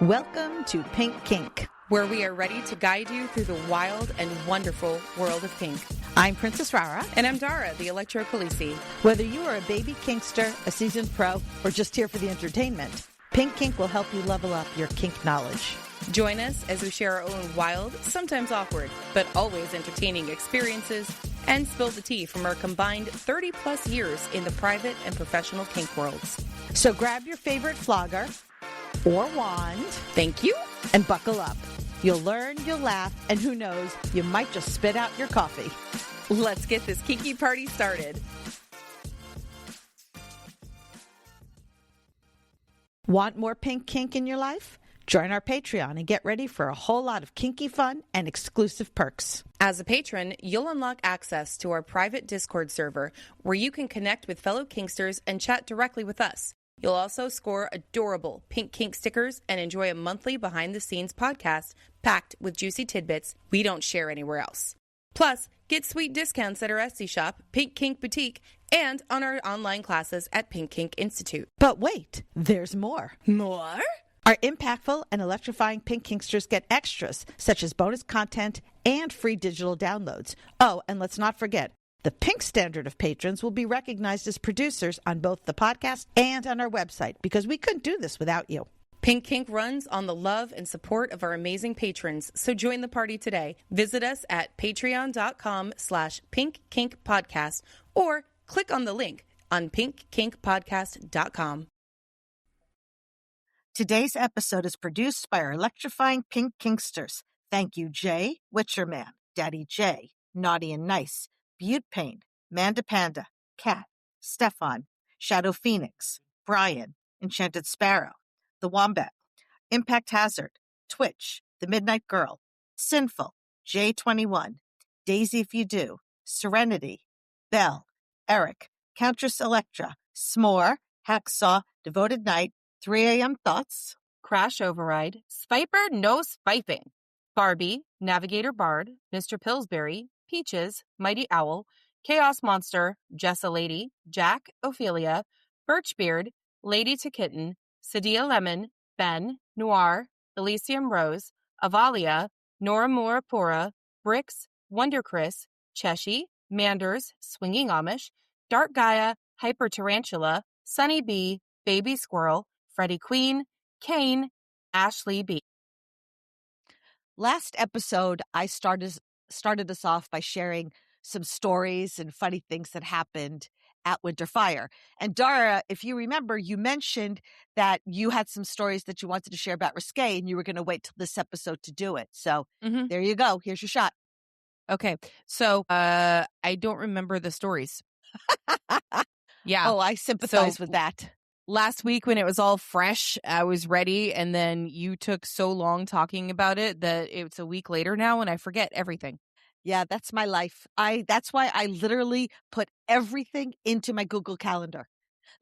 Welcome to Pink Kink, where we are ready to guide you through the wild and wonderful world of kink. I'm Princess Rara. And I'm Dara, the Electro Khaleesi. Whether you are a baby kinkster, a seasoned pro, or just here for the entertainment, Pink Kink will help you level up your kink knowledge. Join us as we share our own wild, sometimes awkward, but always entertaining experiences and spill the tea from our combined 30-plus years in the private and professional kink worlds. So grab your favorite flogger or wand. Thank you. And buckle up. You'll learn, you'll laugh, and who knows, you might just spit out your coffee. Let's get this kinky party started. Want more Pink Kink in your life? Join our Patreon and get ready for a whole lot of kinky fun and exclusive perks. As a patron, you'll unlock access to our private Discord server where you can connect with fellow kinksters and chat directly with us. You'll also score adorable pink kink stickers and enjoy a monthly behind-the-scenes podcast packed with juicy tidbits we don't share anywhere else. Plus, get sweet discounts at our Etsy shop, Pink Kink Boutique, and on our online classes at Pink Kink Institute. But wait, there's more. More? Our impactful and electrifying Pink Kinksters get extras, such as bonus content and free digital downloads. Oh, and let's not forget, the Pink Standard of patrons will be recognized as producers on both the podcast and on our website, because we couldn't do this without you. Pink Kink runs on the love and support of our amazing patrons, so join the party today. Visit us at patreon.com/pinkkinkpodcast or click on the link on pinkkinkpodcast.com. Today's episode is produced by our electrifying Pink Kinksters. Thank you, Jay, Witcherman, Daddy J, Naughty and Nice, Butte Pain, Manda Panda, Cat, Stefan, Shadow Phoenix, Brian, Enchanted Sparrow, The Wombat, Impact Hazard, Twitch, The Midnight Girl, Sinful, J21, Daisy If You Do, Serenity, Belle, Eric, Countess Electra, S'more, Hacksaw, Devoted Knight, 3 a.m. Thoughts, Crash Override, Spiper No Spiping, Barbie, Navigator Bard, Mr. Pillsbury, Peaches, Mighty Owl, Chaos Monster, Jessa Lady, Jack, Ophelia, Birchbeard, Lady to Kitten, Sadia Lemon, Ben, Noir, Elysium Rose, Avalia, Nora Murapura, Bricks, Wonder Chris, Cheshi, Manders, Swinging Amish, Dark Gaia, Hyper Tarantula, Sunny Bee, Baby Squirrel, Freddie Queen, Kane, Ashley B. Last episode, I started us off by sharing some stories and funny things that happened at Winter Fire. And Dara, if you remember, you mentioned that you had some stories that you wanted to share about Risque and you were going to wait till this episode to do it. So There you go. Here's your shot. Okay. So I don't remember the stories. Yeah. Oh, I sympathize with that. Last week when it was all fresh, I was ready, and then you took so long talking about it that it's a week later now and I forget everything. Yeah, that's my life. That's why I literally put everything into my Google Calendar.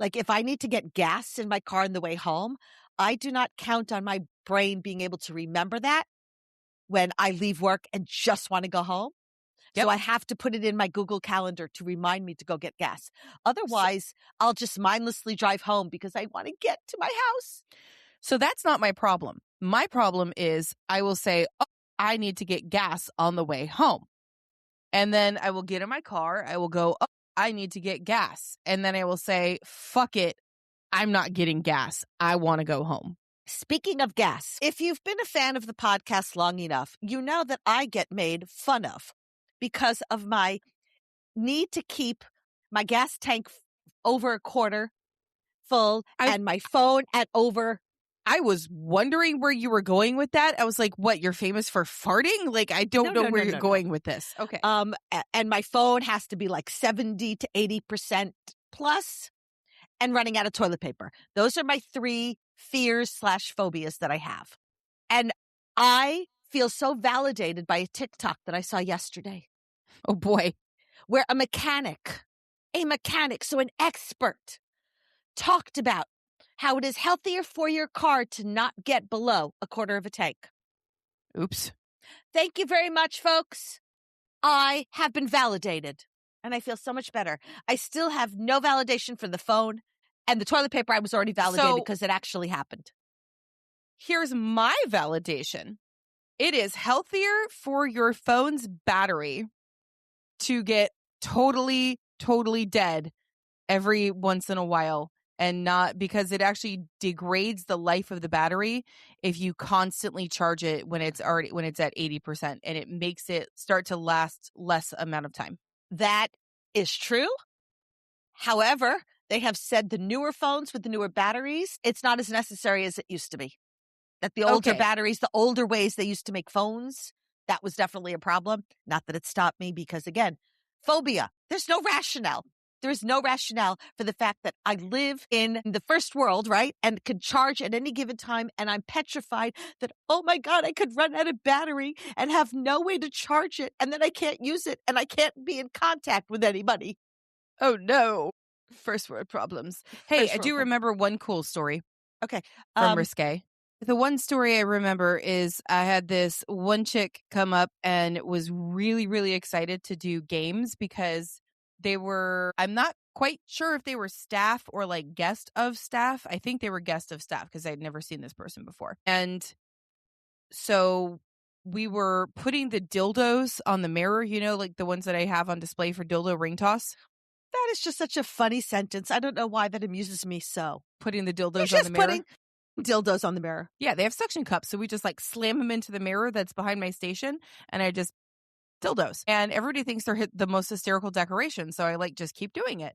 Like if I need to get gas in my car on the way home, I do not count on my brain being able to remember that when I leave work and just want to go home. Yep. So I have to put it in my Google Calendar to remind me to go get gas. Otherwise, I'll just mindlessly drive home because I want to get to my house. So that's not my problem. My problem is I will say, oh, I need to get gas on the way home. And then I will get in my car. I will go, oh, I need to get gas. And then I will say, fuck it. I'm not getting gas. I want to go home. Speaking of gas, if you've been a fan of the podcast long enough, you know that I get made fun of because of my need to keep my gas tank over a quarter full and my phone at over. I was wondering where you were going with that. I was like, what, you're famous for farting? Like, I don't know where you're going with this. Okay. And my phone has to be like 70 to 80% plus and running out of toilet paper. Those are my 3 fears/phobias that I have. And I feel so validated by a TikTok that I saw yesterday. Oh boy. Where a mechanic, so an expert, talked about how it is healthier for your car to not get below a quarter of a tank. Oops. Thank you very much, folks. I have been validated, and I feel so much better. I still have no validation for the phone, and the toilet paper I was already validated because it actually happened. Here's my validation. It is healthier for your phone's battery to get totally dead every once in a while, and not because it actually degrades the life of the battery if you constantly charge it when it's at 80%, and it makes it start to last less amount of time. That is true. However, they have said the newer phones with the newer batteries, it's not as necessary as it used to be. That the older batteries, the older ways they used to make phones, that was definitely a problem. Not that it stopped me because, again, phobia. There's no rationale. There is no rationale for the fact that I live in the first world, right? And can charge at any given time. And I'm petrified that, oh my God, I could run out of battery and have no way to charge it. And then I can't use it and I can't be in contact with anybody. Oh no. First world problems. Hey, I do remember one cool story. Okay. From Risque. The one story I remember is I had this one chick come up and was really, really excited to do games because they were, I'm not quite sure if they were staff or like guest of staff. I think they were guest of staff because I'd never seen this person before. And so we were putting the dildos on the mirror, you know, like the ones that I have on display for dildo ring toss. That is just such a funny sentence. I don't know why that amuses me so. Putting the dildos on the mirror. Putting dildos on the mirror. Yeah, they have suction cups, so we just like slam them into the mirror that's behind my station, and I just dildos. And everybody thinks they're the most hysterical decoration, so I like just keep doing it.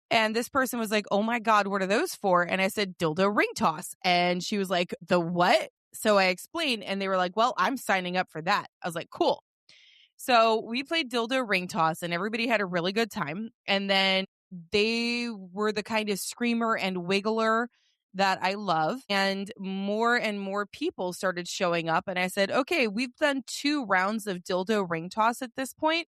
And this person was like, "Oh my God, what are those for?" And I said, "Dildo ring toss." And she was like, "The what?" So I explained, and they were like, "Well, I'm signing up for that." I was like, "Cool." So we played dildo ring toss, and everybody had a really good time. And then they were the kind of screamer and wiggler that I love. And more people started showing up. And I said, okay, we've done 2 rounds of dildo ring toss at this point.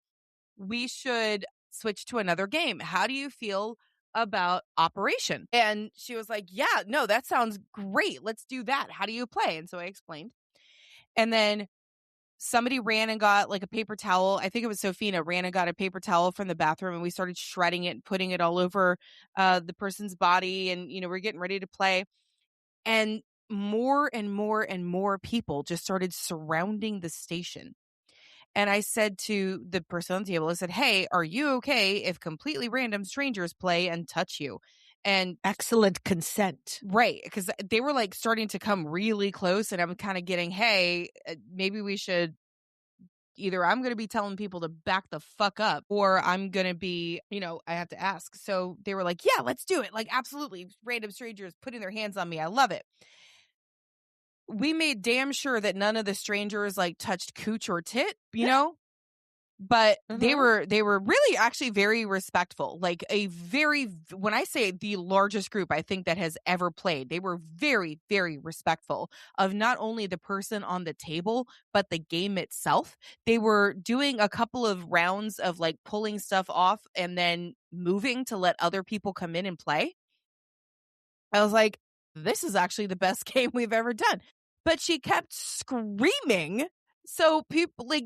We should switch to another game. How do you feel about Operation? And she was like, yeah, no, that sounds great. Let's do that. How do you play? And so I explained. And then somebody ran and got like a paper towel. I think it was Sophina ran and got a paper towel from the bathroom, and we started shredding it and putting it all over the person's body. And, you know, we're getting ready to play. And more people just started surrounding the station. And I said to the person on the table, I said, hey, are you okay if completely random strangers play and touch you? And excellent consent. Right. Because they were like starting to come really close, and I'm kind of getting, hey, maybe we should either I'm going to be telling people to back the fuck up, or I'm going to be, you know, I have to ask. So they were like, yeah, let's do it. Like, absolutely. Random strangers putting their hands on me. I love it. We made damn sure that none of the strangers like touched cooch or tit, you know? But they were really actually very respectful. Like when I say the largest group I think that has ever played, they were very, very respectful of not only the person on the table, but the game itself. They were doing a couple of rounds of like pulling stuff off and then moving to let other people come in and play. I was like, this is actually the best game we've ever done. But she kept screaming. So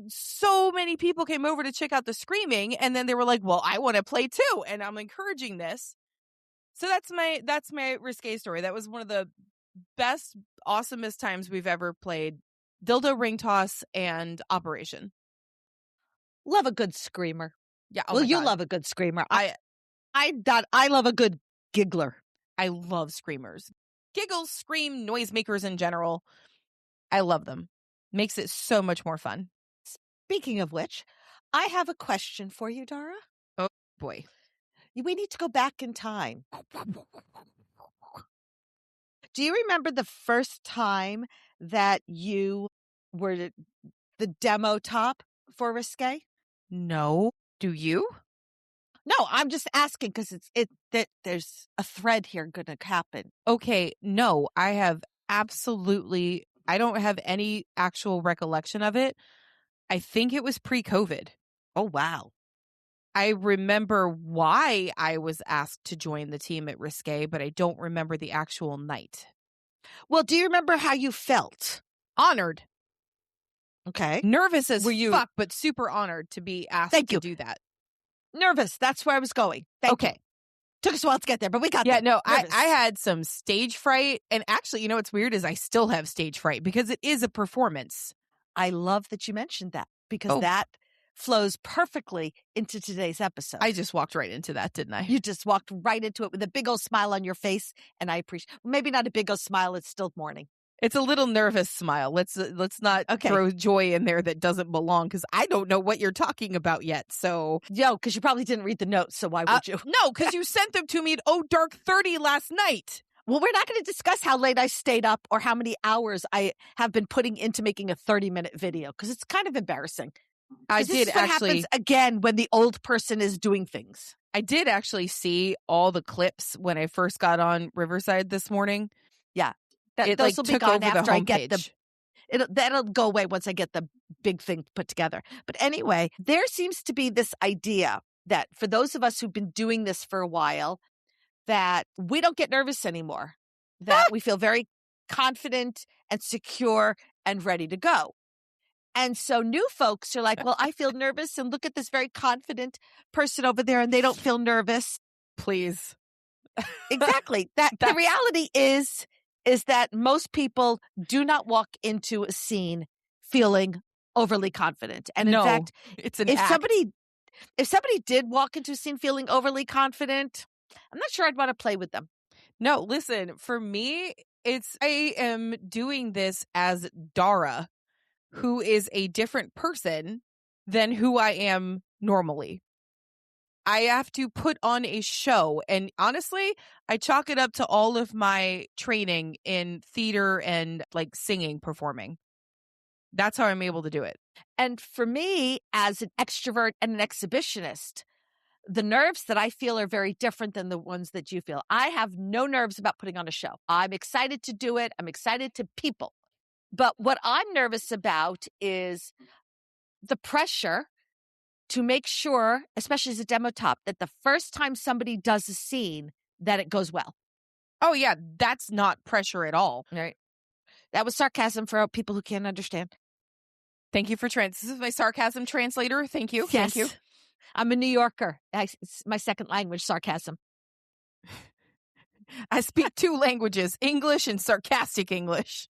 so many people came over to check out the screaming, and then they were like, well, I want to play too. And I'm encouraging this. So that's my risque story. That was one of the best, awesomest times we've ever played dildo ring toss and Operation. Love a good screamer. Yeah. Oh, well, you love a good screamer. I love a good giggler. I love screamers. Giggles, scream, noisemakers in general. I love them. Makes it so much more fun. Speaking of which, I have a question for you, Dara. Oh, boy. We need to go back in time. Do you remember the first time that you were the demo top for Risque? No. Do you? No, I'm just asking because that there's a thread here going to happen. Okay, no, I have absolutely, I don't have any actual recollection of it. I think it was pre-COVID. Oh, wow. I remember why I was asked to join the team at Risque, but I don't remember the actual night. Well, do you remember how you felt? Honored. Okay. Nervous as fuck, but super honored to be asked to do that. Nervous. That's where I was going. Thank you. Took us a while to get there, but we got Yeah, there. no, I Nervous. had some stage fright. And actually, you know what's weird is I still have stage fright because it is a performance. I love that you mentioned that because Oh. that flows perfectly into today's episode. I just walked right into that, didn't I? You just walked right into it with a big old smile on your face, and I appreciate. Maybe not a big old smile; it's still morning. It's a little nervous smile. Let's not throw joy in there that doesn't belong because I don't know what you're talking about yet. So, because you probably didn't read the notes, so why would you? No, because you sent them to me at dark 30 last night. Well, we're not going to discuss how late I stayed up or how many hours I have been putting into making a 30-minute video because it's kind of embarrassing. This is what happens again when the old person is doing things. I did actually see all the clips when I first got on Riverside this morning. Yeah. Those will be gone after I get that'll go away once I get the big thing put together. But anyway, there seems to be this idea that for those of us who've been doing this for a while, that we don't get nervous anymore, that we feel very confident and secure and ready to go. And so new folks are like, well, I feel nervous and look at this very confident person over there and they don't feel nervous. Please. Exactly. The reality is that most people do not walk into a scene feeling overly confident. And in fact, it's an if act. somebody did walk into a scene feeling overly confident, I'm not sure I'd want to play with them. No, listen, for me, I am doing this as Dara, who is a different person than who I am normally. I have to put on a show. And honestly, I chalk it up to all of my training in theater and like singing, performing. That's how I'm able to do it. And for me, as an extrovert and an exhibitionist, the nerves that I feel are very different than the ones that you feel. I have no nerves about putting on a show. I'm excited to do it. I'm excited to people. But what I'm nervous about is the pressure to make sure, especially as a demo top, that the first time somebody does a scene, that it goes well. Oh, yeah. That's not pressure at all. Right. That was sarcasm for people who can't understand. Thank you for this is my sarcasm translator. Thank you. Yes. Thank you. I'm a New Yorker. It's my second language, sarcasm. I speak 2 languages, English and sarcastic English.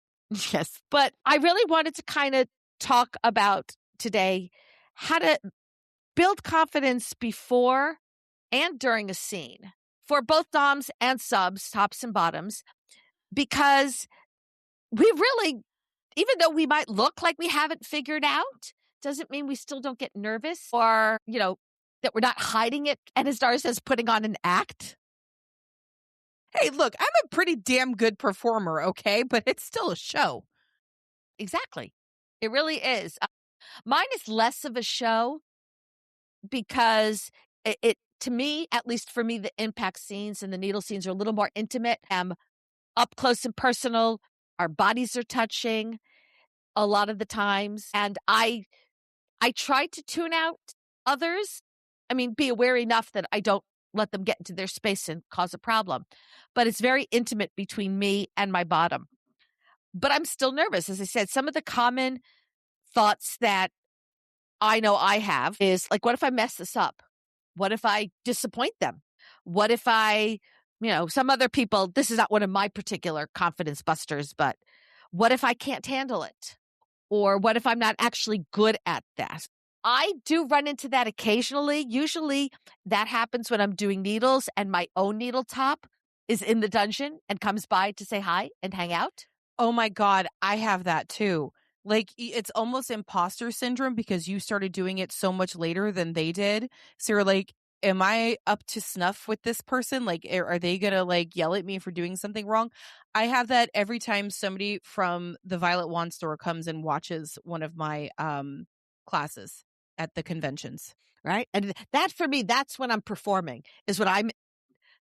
Yes. But I really wanted to kind of talk about today how to build confidence before and during a scene for both DOMs and subs, tops and bottoms, because we really, even though we might look like we haven't figured out, doesn't mean we still don't get nervous or, that we're not hiding it. And as Dara says, putting on an act. Hey, look, I'm a pretty damn good performer, okay? But it's still a show. Exactly. It really is. Mine is less of a show because it to me, at least for me, the impact scenes and the needle scenes are a little more intimate. Up close and personal. Our bodies are touching a lot of the times. And I try to tune out others. I mean, be aware enough that I don't let them get into their space and cause a problem. But it's very intimate between me and my bottom. But I'm still nervous. As I said, some of the common thoughts that I know I have is like, what if I mess this up? What if I disappoint them? What if some other people, this is not one of my particular confidence busters, but what if I can't handle it? Or what if I'm not actually good at that? I do run into that occasionally. Usually that happens when I'm doing needles and my own needle top is in the dungeon and comes by to say hi and hang out. Oh my God, I have that too. Like, it's almost imposter syndrome because you started doing it so much later than they did. So you're like, am I up to snuff with this person? Like, are they going to like yell at me for doing something wrong? I have that every time somebody from the Violet Wand store comes and watches one of my classes at the conventions. Right. And that for me, that's when I'm performing, is when I'm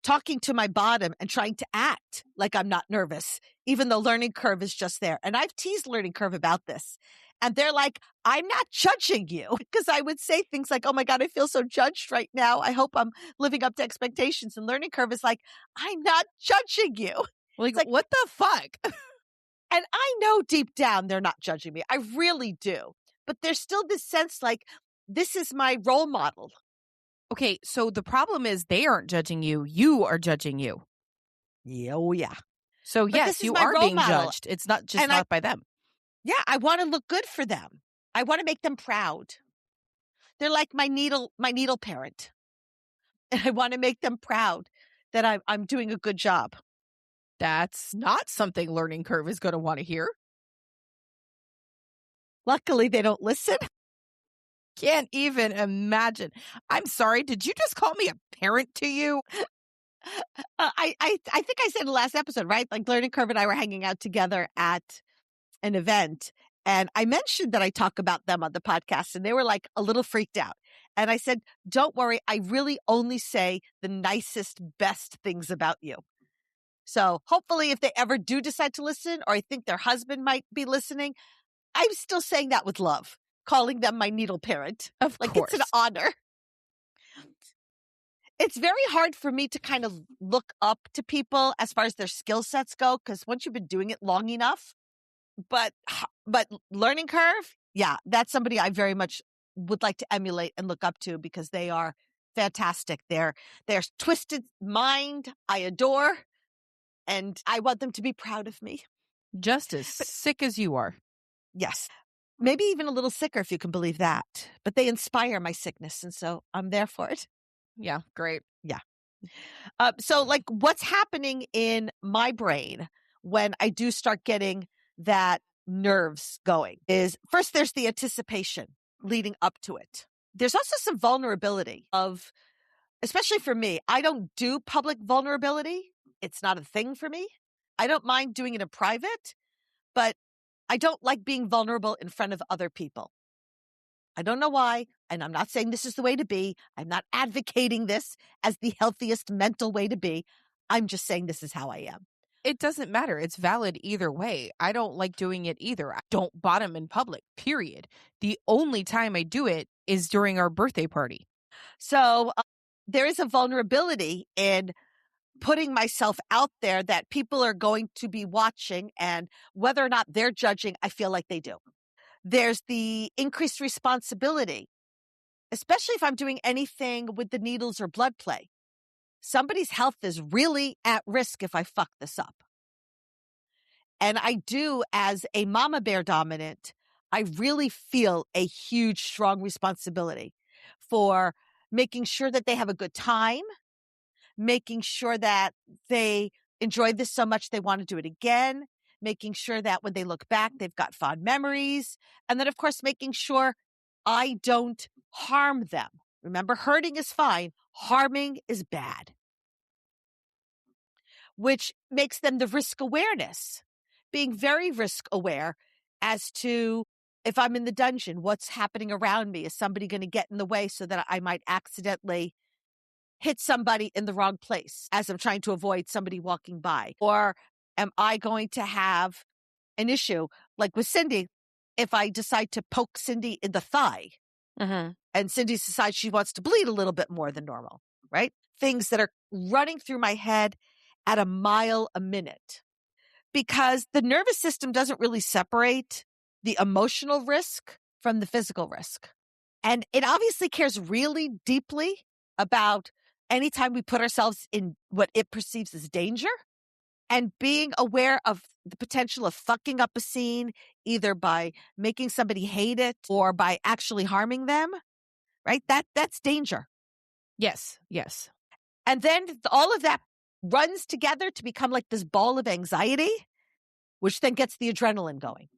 talking to my bottom and trying to act like I'm not nervous, even though learning curve is just there. And I've teased learning curve about this. And they're like, I'm not judging you. Because I would say things like, oh my God, I feel so judged right now. I hope I'm living up to expectations. And learning curve is like, I'm not judging you. Like what the fuck? And I know deep down they're not judging me. I really do. But there's still this sense like, this is my role model. Okay, so the problem is they aren't judging you. You are judging you. Yeah, oh yeah. So But yes, this is you my are role being model. judged. It's not just And I not by them. I want to look good for them. I want to make them proud. They're like my needle parent. And I want to make them proud that I'm doing a good job. That's not something learning curve is going to want to hear. Luckily, they don't listen. Can't even imagine. I'm sorry. Did you just call me a parent to you? I think I said in the last episode, right? Like Learning Curve and I were hanging out together at an event. And I mentioned that I talk about them on the podcast, and they were like a little freaked out. And I said, don't worry. I really only say the nicest, best things about you. So hopefully if they ever do decide to listen, or I think their husband might be listening, I'm still saying that with love, calling them my needle parent. Of Like course. it's an honor. It's very hard for me to kind of look up to people as far as their skill sets go, because once you've been doing it long enough, but learning curve, yeah, that's somebody I very much would like to emulate and look up to because they are fantastic. They're twisted mind I adore, and I want them to be proud of me. Just as sick as you are. Yes. Maybe even a little sicker if you can believe that. But they inspire my sickness, and so I'm there for it. Yeah, great. Yeah. So like what's happening in my brain when I do start getting that nerves going is first there's the anticipation leading up to it. There's also some vulnerability of, especially for me, I don't do public vulnerability. It's not a thing for me. I don't mind doing it in private, but I don't like being vulnerable in front of other people. I don't know why, and I'm not saying this is the way to be. I'm not advocating this as the healthiest mental way to be. I'm just saying this is how I am. It doesn't matter. It's valid either way. I don't like doing it either. I don't bottom in public, period. The only time I do it is during our birthday party. So there is a vulnerability in putting myself out there that people are going to be watching, and whether or not they're judging, I feel like they do. There's the increased responsibility, especially if I'm doing anything with the needles or blood play. Somebody's health is really at risk if I fuck this up. And I do, as a mama bear dominant, I really feel a huge, strong responsibility for making sure that they have a good time, making sure that they enjoyed this so much they want to do it again, making sure that when they look back, they've got fond memories. And then, of course, making sure I don't harm them. Remember, hurting is fine. Harming is bad, which makes them the risk awareness, being very risk aware as to if I'm in the dungeon, what's happening around me? Is somebody going to get in the way so that I might accidentally hit somebody in the wrong place as I'm trying to avoid somebody walking by? Or am I going to have an issue like with Cindy if I decide to poke Cindy in the thigh and Cindy decides she wants to bleed a little bit more than normal, right? Things that are running through my head at a mile a minute, because the nervous system doesn't really separate the emotional risk from the physical risk. And it obviously cares really deeply about anytime we put ourselves in what it perceives as danger, and being aware of the potential of fucking up a scene, either by making somebody hate it or by actually harming them, right? That's danger. Yes, yes. And then all of that runs together to become like this ball of anxiety, which then gets the adrenaline going.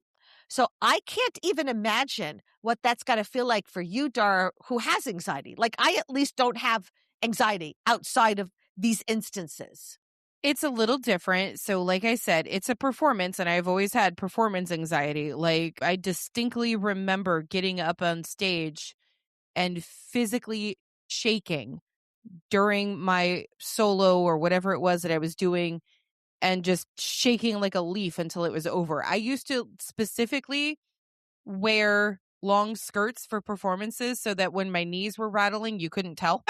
So I can't even imagine what that's got to feel like for you, Dar, who has anxiety. Like I at least don't have anxiety outside of these instances. It's a little different. So, like I said, it's a performance, and I've always had performance anxiety. Like, I distinctly remember getting up on stage and physically shaking during my solo or whatever it was that I was doing, and just shaking like a leaf until it was over. I used to specifically wear long skirts for performances so that when my knees were rattling, you couldn't tell.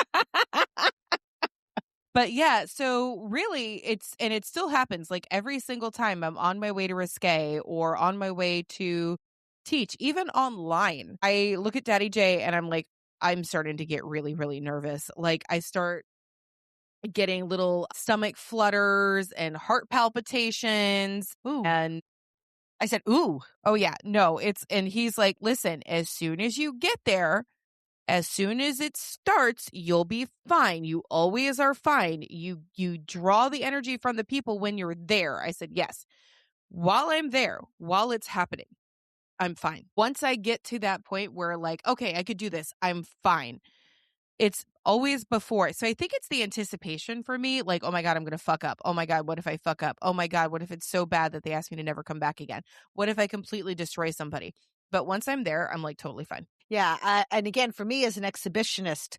But yeah, so really it still happens like every single time I'm on my way to Risque or on my way to teach, even online. I look at Daddy J and I'm like, I'm starting to get really, really nervous. Like, I start getting little stomach flutters and heart palpitations. Ooh. And I said, ooh. oh yeah, no, and he's like, listen, as soon as you get there, as soon as it starts, you'll be fine. You always are fine. You draw the energy from the people when you're there. I said, yes. While I'm there, while it's happening, I'm fine. Once I get to that point where like, okay, I could do this, I'm fine. It's always before. So I think it's the anticipation for me. Like, oh my God, I'm going to fuck up. Oh my God, what if I fuck up? Oh my God, what if it's so bad that they ask me to never come back again? What if I completely destroy somebody? But once I'm there, I'm like totally fine. Yeah. And again, for me as an exhibitionist,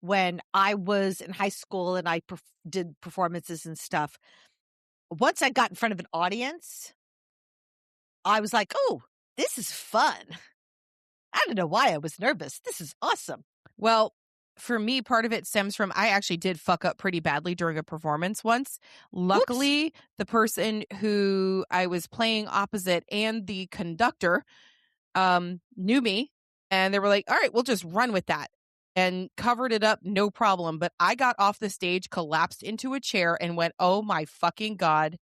when I was in high school and I did performances and stuff, once I got in front of an audience, I was like, oh, this is fun. I don't know why I was nervous. This is awesome. Well, for me, part of it stems from I actually did fuck up pretty badly during a performance once. Luckily, the person who I was playing opposite and the conductor knew me, and they were like, all right, we'll just run with that, and covered it up, no problem. But I got off the stage, collapsed into a chair, and went, oh my fucking God.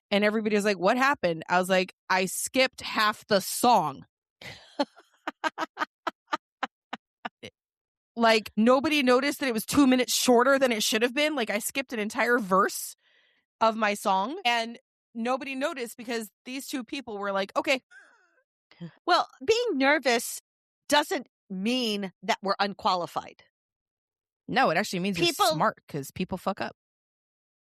And everybody was like, what happened? I was like, I skipped half the song. Like, nobody noticed that it was 2 minutes shorter than it should have been. Like, I skipped an entire verse of my song, and nobody noticed because these two people were like, okay. Well, being nervous doesn't mean that we're unqualified. No, it actually means you're smart because people fuck up.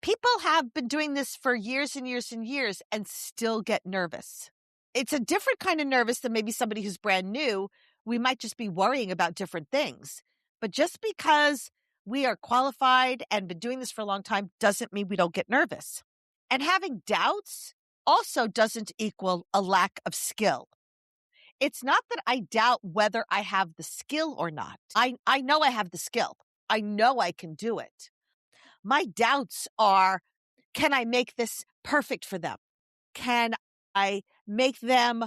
People have been doing this for years and years and years and still get nervous. It's a different kind of nervous than maybe somebody who's brand new. We might just be worrying about different things. But just because we are qualified and been doing this for a long time doesn't mean we don't get nervous. And having doubts also doesn't equal a lack of skill. It's not that I doubt whether I have the skill or not. I know I have the skill. I know I can do it. My doubts are, can I make this perfect for them? Can I make them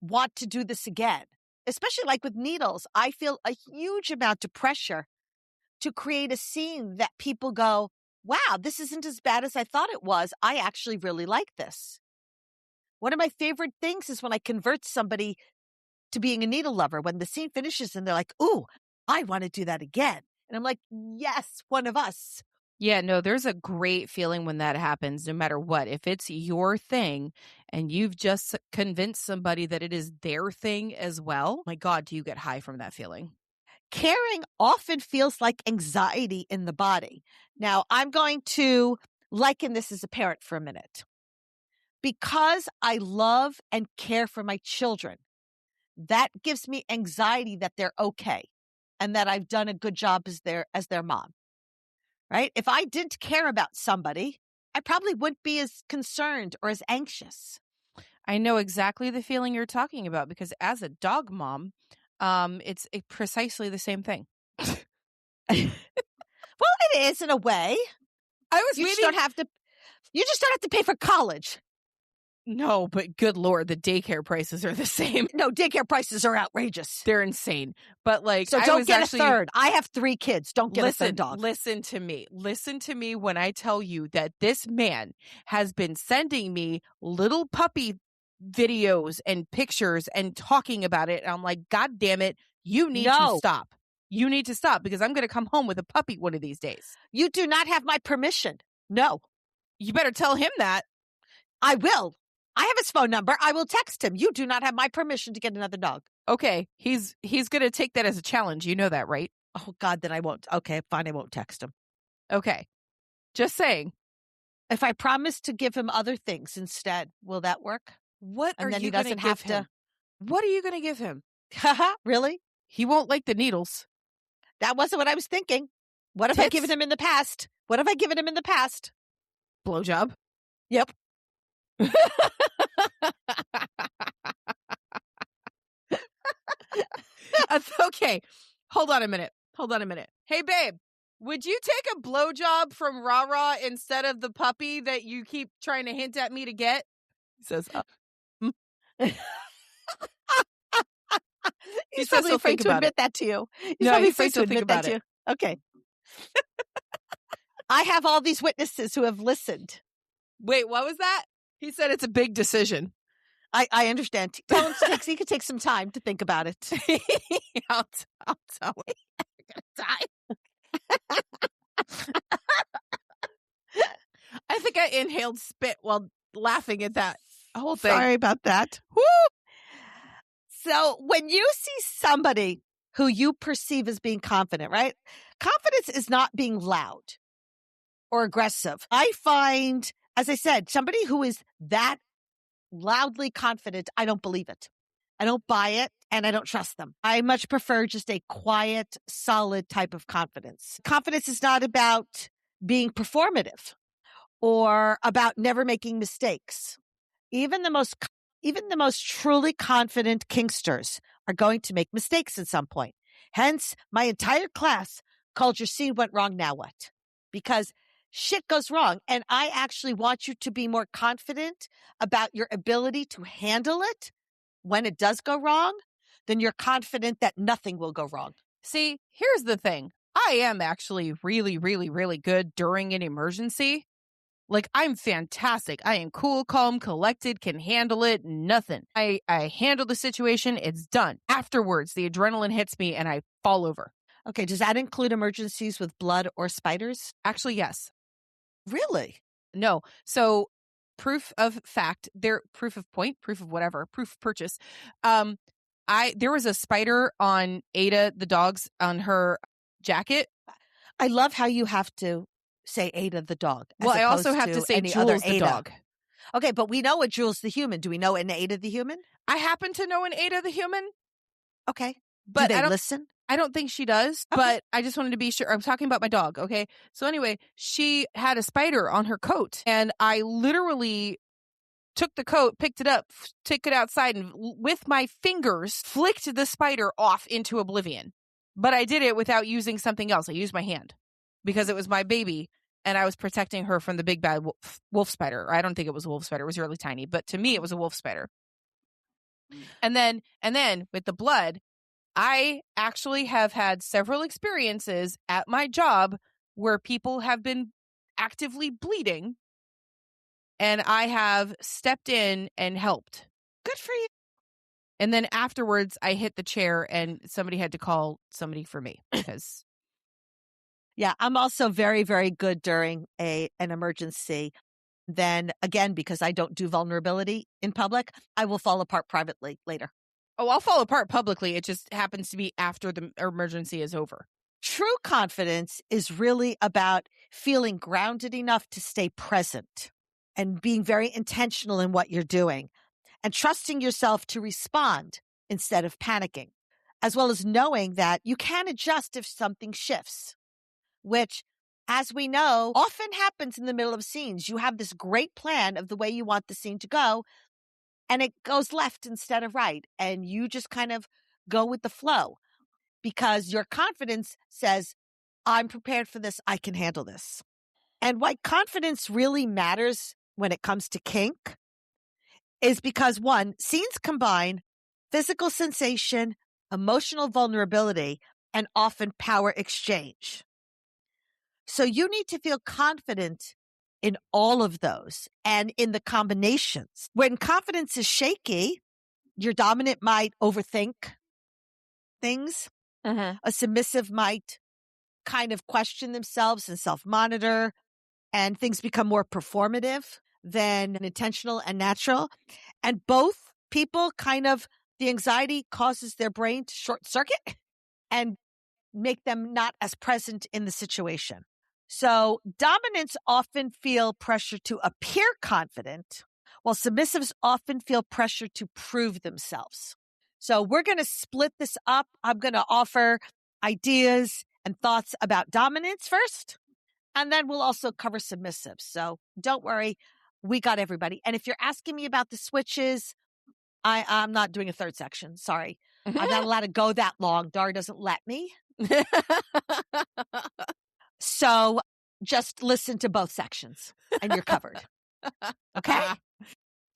want to do this again? Especially like with needles, I feel a huge amount of pressure to create a scene that people go, wow, this isn't as bad as I thought it was. I actually really like this. One of my favorite things is when I convert somebody to being a needle lover, when the scene finishes and they're like, ooh, I want to do that again. And I'm like, yes, one of us. Yeah, no, there's a great feeling when that happens, no matter what. If it's your thing and you've just convinced somebody that it is their thing as well, my God, do you get high from that feeling? Caring often feels like anxiety in the body. Now, I'm going to liken this as a parent for a minute. Because I love and care for my children, that gives me anxiety that they're okay and that I've done a good job as their mom. Right? If I didn't care about somebody, I probably wouldn't be as concerned or as anxious. I know exactly the feeling you're talking about because as a dog mom, it's precisely the same thing. Well, it is in a way. You just don't have to pay for college. No, but good Lord, the daycare prices are the same. No, daycare prices are outrageous. They're insane. But like, so don't get a third. I have 3 kids. Don't get a third dog. Listen to me. Listen to me when I tell you that this man has been sending me little puppy videos and pictures and talking about it. And I'm like, God damn it, you need to stop. You need to stop because I'm going to come home with a puppy one of these days. You do not have my permission. No. You better tell him that. I will. I have his phone number. I will text him. You do not have my permission to get another dog. Okay. He's going to take that as a challenge. You know that, right? Oh, God, then I won't. Okay, fine. I won't text him. Okay. Just saying. If I promise to give him other things instead, will that work? What are you going to give him? What are you going to give him? Really? He won't like the needles. That wasn't what I was thinking. What have I given him in the past? Blowjob? Yep. Okay. Hold on a minute. Hey, babe, would you take a blowjob from Rah-Rah instead of the puppy that you keep trying to hint at me to get? He says, He's says probably he'll afraid think to about admit it. that to you. He's No, probably he afraid says to he'll think admit that about to it. you. Okay. I have all these witnesses who have listened. Wait, what was that? He said it's a big decision. I understand. Tell him he could take some time to think about it. I'll tell him. Time. I think I inhaled spit while laughing at that whole thing. Sorry about that. Woo! So when you see somebody who you perceive as being confident, right? Confidence is not being loud or aggressive. I find, as I said, somebody who is that loudly confident, I don't believe it. I don't buy it and I don't trust them. I much prefer just a quiet, solid type of confidence. Confidence is not about being performative or about never making mistakes. Even the most truly confident kinksters are going to make mistakes at some point. Hence, my entire class called your scene went wrong, now what? Because shit goes wrong. And I actually want you to be more confident about your ability to handle it when it does go wrong than you're confident that nothing will go wrong. See, here's the thing. I am actually really, really, really good during an emergency. Like, I'm fantastic. I am cool, calm, collected, can handle it, nothing. I handle the situation, it's done. Afterwards, the adrenaline hits me and I fall over. Okay, does that include emergencies with blood or spiders? Actually, yes. Really? No. So, proof of fact, proof of point, proof of whatever, proof of purchase. There was a spider on Ada, the dog's, on her jacket. I love how you have to say Ada the dog. Well, I also have to say Jules the dog. Okay, but we know a Jules the human. Do we know an Ada the human? I happen to know an Ada the human. Okay. But do they listen? I don't think she does, Okay. but I just wanted to be sure. I'm talking about my dog, okay? So anyway, she had a spider on her coat, and I literally took the coat, picked it up, took it outside, and with my fingers flicked the spider off into oblivion. But I did it without using something else. I used my hand because it was my baby, and I was protecting her from the big bad wolf spider. I don't think it was a wolf spider. It was really tiny, but to me, it was a wolf spider. And then with the blood, I actually have had several experiences at my job where people have been actively bleeding, and I have stepped in and helped. Good for you. And then afterwards, I hit the chair and somebody had to call somebody for me because. Yeah, I'm also very, very good during an emergency. Then again, because I don't do vulnerability in public, I will fall apart privately later. Oh, I'll fall apart publicly. It just happens to be after the emergency is over. True confidence is really about feeling grounded enough to stay present and being very intentional in what you're doing and trusting yourself to respond instead of panicking, as well as knowing that you can adjust if something shifts, which, as we know, often happens in the middle of scenes. You have this great plan of the way you want the scene to go, and it goes left instead of right, and you just kind of go with the flow because your confidence says, I'm prepared for this, I can handle this. And why confidence really matters when it comes to kink is because, one, scenes combine physical sensation, emotional vulnerability, and often power exchange. So you need to feel confident in all of those and in the combinations. When confidence is shaky, your dominant might overthink things. Mm-hmm. A submissive might kind of question themselves and self-monitor, and things become more performative than intentional and natural. And both people the anxiety causes their brain to short circuit and make them not as present in the situation. So dominants often feel pressure to appear confident, while submissives often feel pressure to prove themselves. So we're going to split this up. I'm going to offer ideas and thoughts about dominance first, and then we'll also cover submissives. So don't worry, we got everybody. And if you're asking me about the switches, I'm not doing a third section. Sorry. I'm not allowed to go that long. Dar doesn't let me. So just listen to both sections and you're covered. Okay?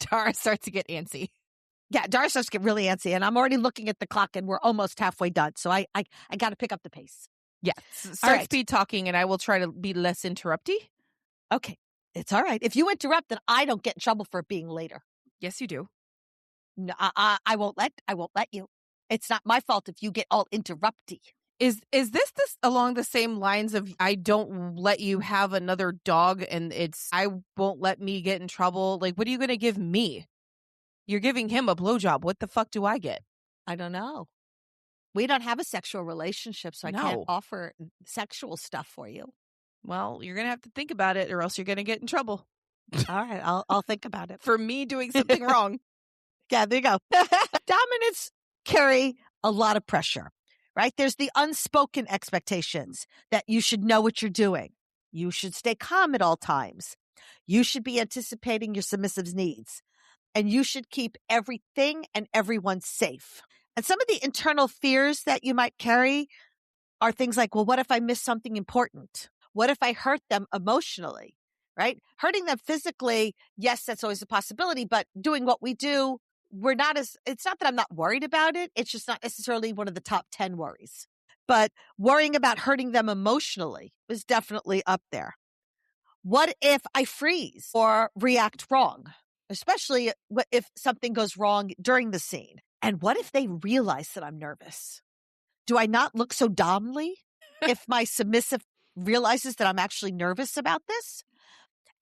Tara starts to get antsy. Yeah, Dara starts to get really antsy, and I'm already looking at the clock, and we're almost halfway done. So I got to pick up the pace. Yeah. Start speed talking, and I will try to be less interrupty. Okay. It's all right. If you interrupt, then I don't get in trouble for being later. Yes, you do. No, I won't let you. It's not my fault if you get all interrupty. Is this along the same lines of I don't let you have another dog and I won't let me get in trouble? Like, what are you going to give me? You're giving him a blowjob. What the fuck do I get? I don't know. We don't have a sexual relationship, so I can't offer sexual stuff for you. Well, you're going to have to think about it or else you're going to get in trouble. All right, I'll think about it. For me doing something wrong. Yeah, there you go. Dominants carry a lot of pressure, right? There's the unspoken expectations that you should know what you're doing. You should stay calm at all times. You should be anticipating your submissive's needs. And you should keep everything and everyone safe. And some of the internal fears that you might carry are things like, well, what if I miss something important? What if I hurt them emotionally, right? Hurting them physically, yes, that's always a possibility, but doing what we do, it's not that I'm not worried about it. It's just not necessarily one of the top 10 worries. But worrying about hurting them emotionally is definitely up there. What if I freeze or react wrong? Especially if something goes wrong during the scene. And what if they realize that I'm nervous? Do I not look so domly if my submissive realizes that I'm actually nervous about this?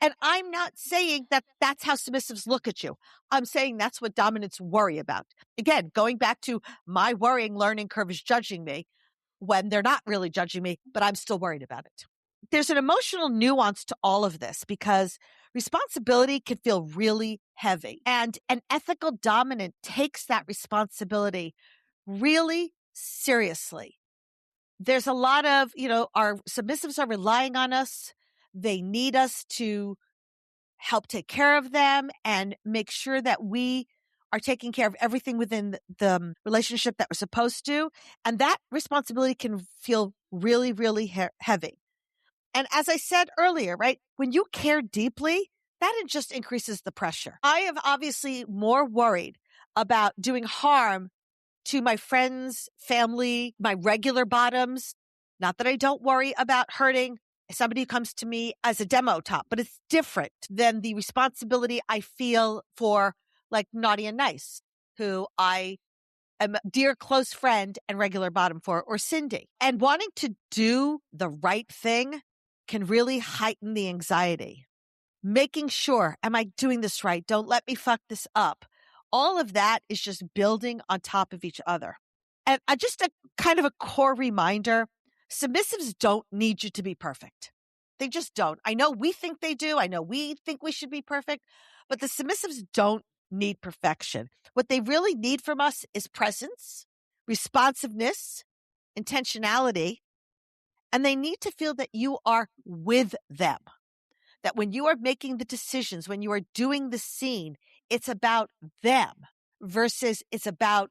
And I'm not saying that that's how submissives look at you. I'm saying that's what dominants worry about. Again, going back to my worrying learning curve is judging me when they're not really judging me, but I'm still worried about it. There's an emotional nuance to all of this because responsibility can feel really heavy. And an ethical dominant takes that responsibility really seriously. There's a lot of, our submissives are relying on us. They need us to help take care of them and make sure that we are taking care of everything within the relationship that we're supposed to. And that responsibility can feel really, really heavy. And as I said earlier, right, when you care deeply, that just increases the pressure. I am obviously more worried about doing harm to my friends, family, my regular bottoms. Not that I don't worry about hurting somebody who comes to me as a demo top, but it's different than the responsibility I feel for like Naughty and Nice, who I am a dear close friend and regular bottom for, or Cindy. And wanting to do the right thing can really heighten the anxiety. Making sure, am I doing this right? Don't let me fuck this up. All of that is just building on top of each other. And just a kind of a core reminder, submissives don't need you to be perfect. They just don't. I know we think they do. I know we think we should be perfect, but the submissives don't need perfection. What they really need from us is presence, responsiveness, intentionality, and they need to feel that you are with them. That when you are making the decisions, when you are doing the scene, it's about them versus it's about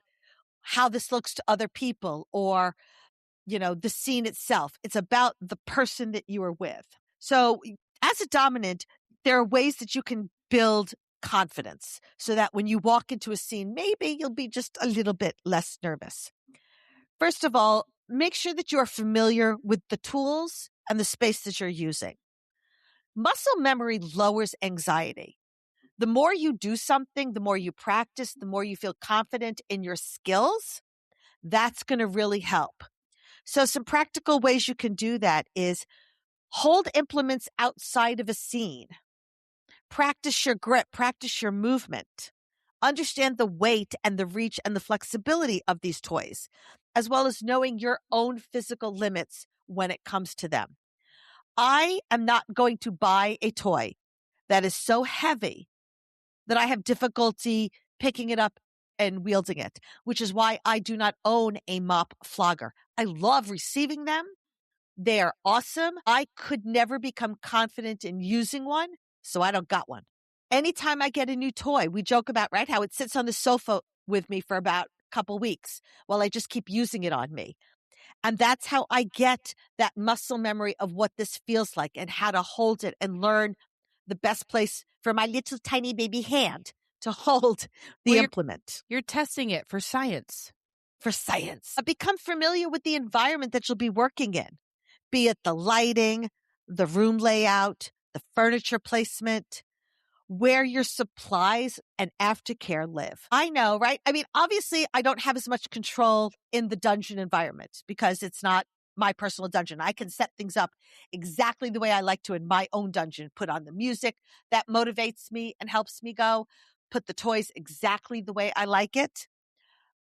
how this looks to other people or, the scene itself. It's about the person that you are with. So as a dominant, there are ways that you can build confidence so that when you walk into a scene, maybe you'll be just a little bit less nervous. First of all, make sure that you are familiar with the tools and the space that you're using. Muscle memory lowers anxiety. The more you do something, the more you practice, the more you feel confident in your skills, that's going to really help. So some practical ways you can do that is hold implements outside of a scene. Practice your grip, practice your movement. Understand the weight and the reach and the flexibility of these toys, as well as knowing your own physical limits when it comes to them. I am not going to buy a toy that is so heavy that I have difficulty picking it up and wielding it, which is why I do not own a mop flogger. I love receiving them. They are awesome. I could never become confident in using one, so I don't got one. Anytime I get a new toy, we joke about, right, how it sits on the sofa with me for about a couple weeks while I just keep using it on me. And that's how I get that muscle memory of what this feels like and how to hold it and learn the best place for my little tiny baby hand to hold the Well, implement. You're testing it for science. For science. Become familiar with the environment that you'll be working in, be it the lighting, the room layout, the furniture placement, where your supplies and aftercare live. I know, right? I mean, obviously, I don't have as much control in the dungeon environment because it's not my personal dungeon. I can set things up exactly the way I like to in my own dungeon, put on the music that motivates me and helps me go, put the toys exactly the way I like it.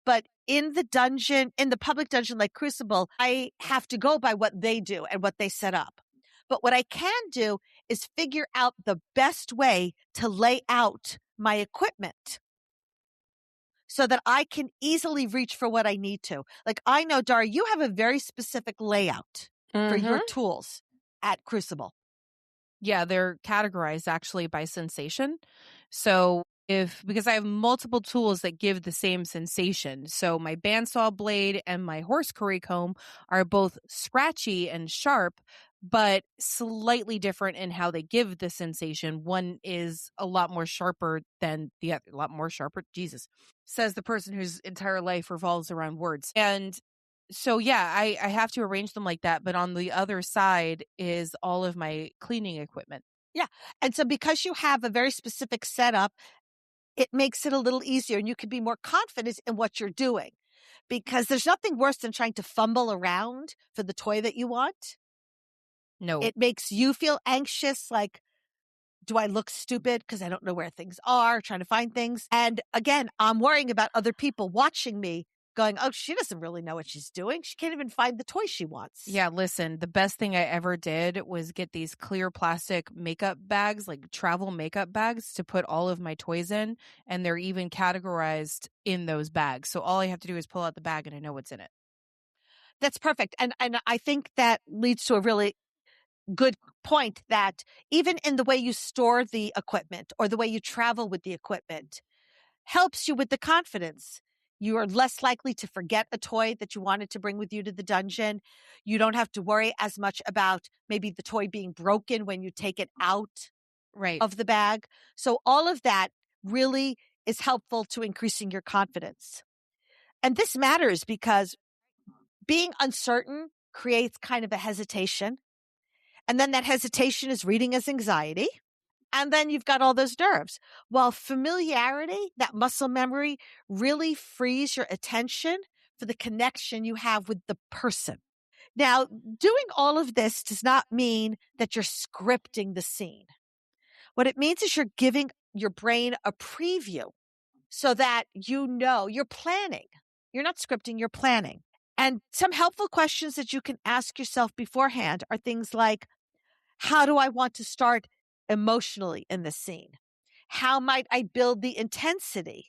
But in the dungeon, in the public dungeon like Crucible, I have to go by what they do and what they set up. But what I can do is figure out the best way to lay out my equipment so that I can easily reach for what I need to. Like I know, Dara, you have a very specific layout for your tools at Crucible. Yeah, they're categorized actually by sensation. So because I have multiple tools that give the same sensation. So my bandsaw blade and my horse curry comb are both scratchy and sharp, but slightly different in how they give the sensation. One is a lot more sharper than the other. A lot more sharper. Jesus, says the person whose entire life revolves around words. And so yeah, I have to arrange them like that. But on the other side is all of my cleaning equipment. Yeah. And so because you have a very specific setup, it makes it a little easier and you can be more confident in what you're doing because there's nothing worse than trying to fumble around for the toy that you want. No. It makes you feel anxious, like, do I look stupid because I don't know where things are, trying to find things? And again, I'm worrying about other people watching me going, oh, she doesn't really know what she's doing. She can't even find the toy she wants. Yeah, listen, the best thing I ever did was get these clear plastic makeup bags, like travel makeup bags to put all of my toys in. And they're even categorized in those bags. So all I have to do is pull out the bag and I know what's in it. That's perfect. And I think that leads to a really good point that even in the way you store the equipment or the way you travel with the equipment helps you with the confidence. You are less likely to forget a toy that you wanted to bring with you to the dungeon. You don't have to worry as much about maybe the toy being broken when you take it out of the bag. So all of that really is helpful to increasing your confidence. And this matters because being uncertain creates kind of a hesitation. And then that hesitation is reading as anxiety. And then you've got all those nerves. While familiarity, that muscle memory, really frees your attention for the connection you have with the person. Now, doing all of this does not mean that you're scripting the scene. What it means is you're giving your brain a preview so that you know you're planning. You're not scripting, you're planning. And some helpful questions that you can ask yourself beforehand are things like, how do I want to start emotionally in this scene? How might I build the intensity?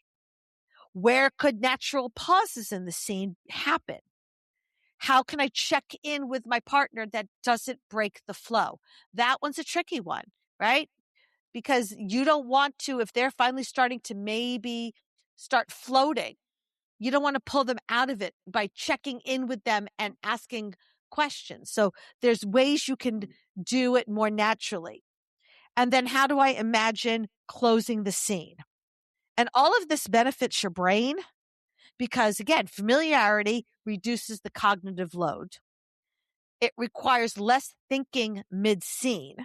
Where could natural pauses in the scene happen? How can I check in with my partner that doesn't break the flow? That one's a tricky one, right? Because you don't want to, if they're finally starting to maybe start floating, you don't want to pull them out of it by checking in with them and asking questions. So there's ways you can do it more naturally. And then how do I imagine closing the scene? And all of this benefits your brain because, again, familiarity reduces the cognitive load. It requires less thinking mid-scene,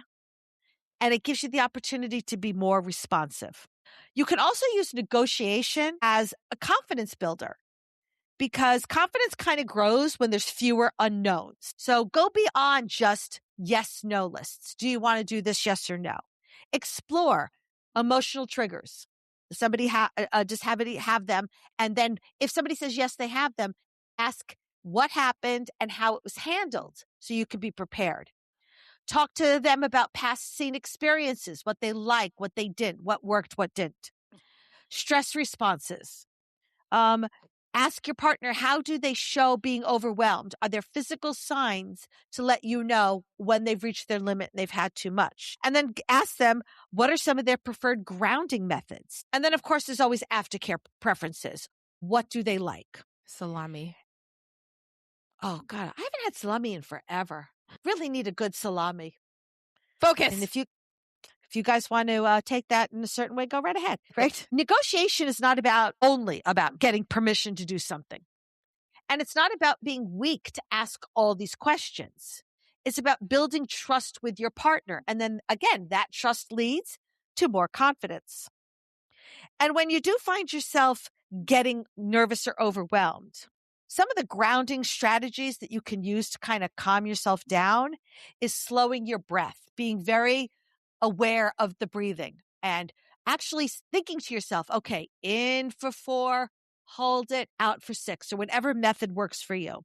and it gives you the opportunity to be more responsive. You can also use negotiation as a confidence builder because confidence kind of grows when there's fewer unknowns. So go beyond just yes, no lists. Do you want to do this? Yes or no? Explore emotional triggers. Somebody just have them. And then if somebody says yes, they have them, ask what happened and how it was handled so you can be prepared. Talk to them about past scene experiences, what they like, what they didn't, what worked, what didn't. Stress responses. Ask your partner, how do they show being overwhelmed? Are there physical signs to let you know when they've reached their limit and they've had too much? And then ask them, what are some of their preferred grounding methods? And then, of course, there's always aftercare preferences. What do they like? Salami. Oh, God, I haven't had salami in forever. Really need a good salami. Focus. And if you If you guys want to take that in a certain way, go right ahead. Right? Negotiation is not only about getting permission to do something. And it's not about being weak to ask all these questions. It's about building trust with your partner. And then again, that trust leads to more confidence. And when you do find yourself getting nervous or overwhelmed, some of the grounding strategies that you can use to kind of calm yourself down is slowing your breath, being very aware of the breathing and actually thinking to yourself, okay, in for 4, hold it, out for 6, or whatever method works for you.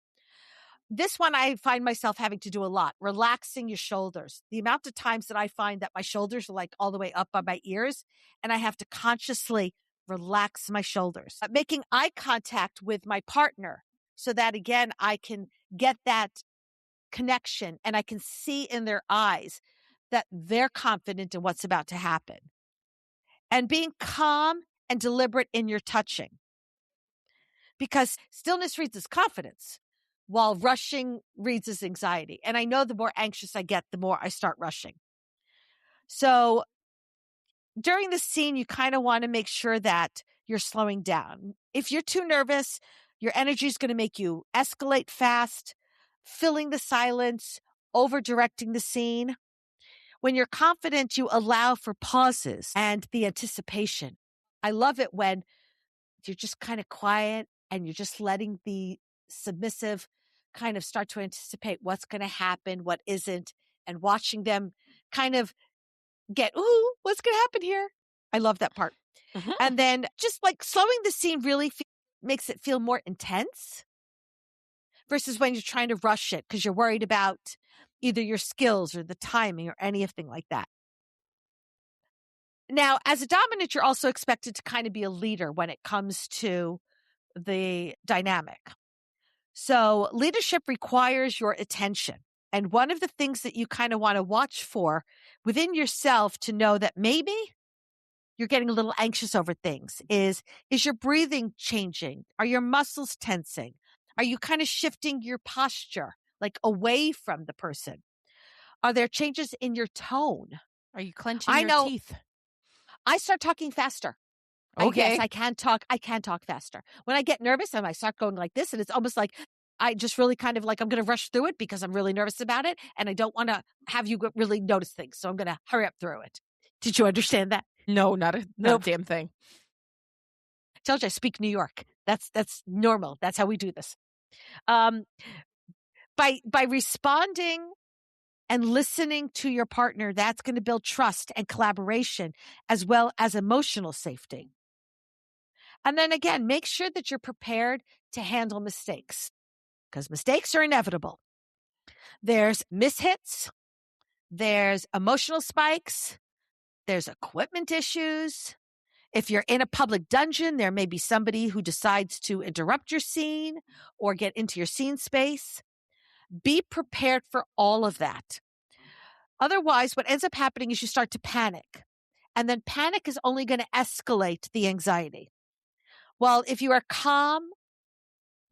This one I find myself having to do a lot, relaxing your shoulders. The amount of times that I find that my shoulders are like all the way up by my ears, and I have to consciously relax my shoulders. Making eye contact with my partner so that, again, I can get that connection and I can see in their eyes that they're confident in what's about to happen. And being calm and deliberate in your touching. Because stillness reads as confidence, while rushing reads as anxiety. And I know the more anxious I get, the more I start rushing. So during the scene, you kind of want to make sure that you're slowing down. If you're too nervous, your energy is going to make you escalate fast, filling the silence, over-directing the scene. When you're confident, you allow for pauses and the anticipation. I love it when you're just kind of quiet and you're just letting the submissive kind of start to anticipate what's going to happen, what isn't, and watching them kind of get, ooh, what's going to happen here? I love that part. Mhm. And then just like slowing the scene really makes it feel more intense versus when you're trying to rush it because you're worried about either your skills or the timing or anything like that. Now, as a dominant, you're also expected to kind of be a leader when it comes to the dynamic. So leadership requires your attention. And one of the things that you kind of want to watch for within yourself to know that maybe you're getting a little anxious over things is your breathing changing? Are your muscles tensing? Are you kind of shifting your posture, like away from the person? Are there changes in your tone? Are you clenching I your know. teeth? I start talking faster. Okay. Yes, I can talk. I can talk faster. When I get nervous and I start going like this, and it's almost like I just really kind of like I'm going to rush through it because I'm really nervous about it, and I don't want to have you really notice things. So I'm going to hurry up through it. Did you understand that? No, not a damn thing. I told you I speak New York. That's normal. That's how we do this. By responding and listening to your partner, that's going to build trust and collaboration as well as emotional safety. And then again, make sure that you're prepared to handle mistakes because mistakes are inevitable. There's mishits, there's emotional spikes, there's equipment issues. If you're in a public dungeon, there may be somebody who decides to interrupt your scene or get into your scene space. Be prepared for all of that. Otherwise, what ends up happening is you start to panic. And then panic is only going to escalate the anxiety. Well, if you are calm,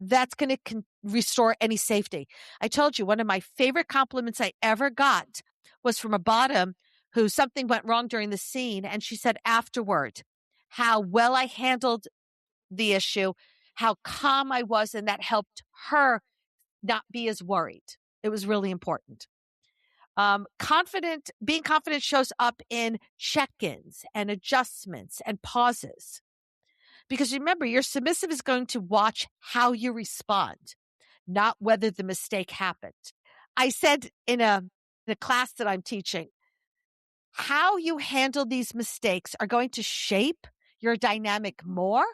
that's going to restore any safety. I told you one of my favorite compliments I ever got was from a bottom who something went wrong during the scene. And she said afterward, how well I handled the issue, how calm I was, and that helped her not be as worried. It was really important. Being confident shows up in check-ins and adjustments and pauses. Because remember, your submissive is going to watch how you respond, not whether the mistake happened. I said in a class that I'm teaching, how you handle these mistakes are going to shape your dynamic more